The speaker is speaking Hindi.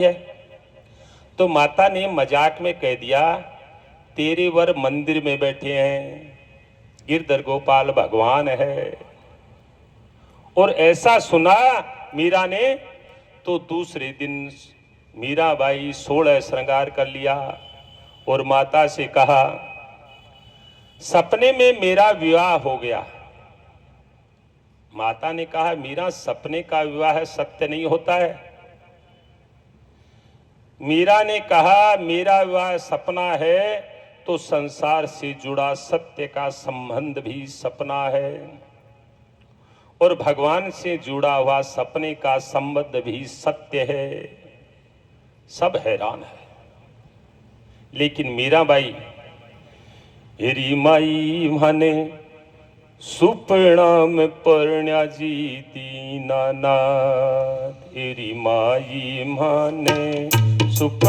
है। तो माता ने मजाक में कह दिया, तेरे वर मंदिर में बैठे हैं, गिरधर गोपाल भगवान है। और ऐसा सुना मीरा ने तो दूसरे दिन मीराबाई 16 श्रृंगार कर लिया और माता से कहा, सपने में मेरा विवाह हो गया। माता ने कहा, मीरा सपने का विवाह सत्य नहीं होता है। मीरा ने कहा, मेरा विवाह सपना है तो संसार से जुड़ा सत्य का संबंध भी सपना है और भगवान से जुड़ा हुआ सपने का संबंध भी सत्य है। सब हैरान है, लेकिन मीराबाई हेरी माई माने सुपना में परण्या जी दीनानाथ। हेरी माई माने सुप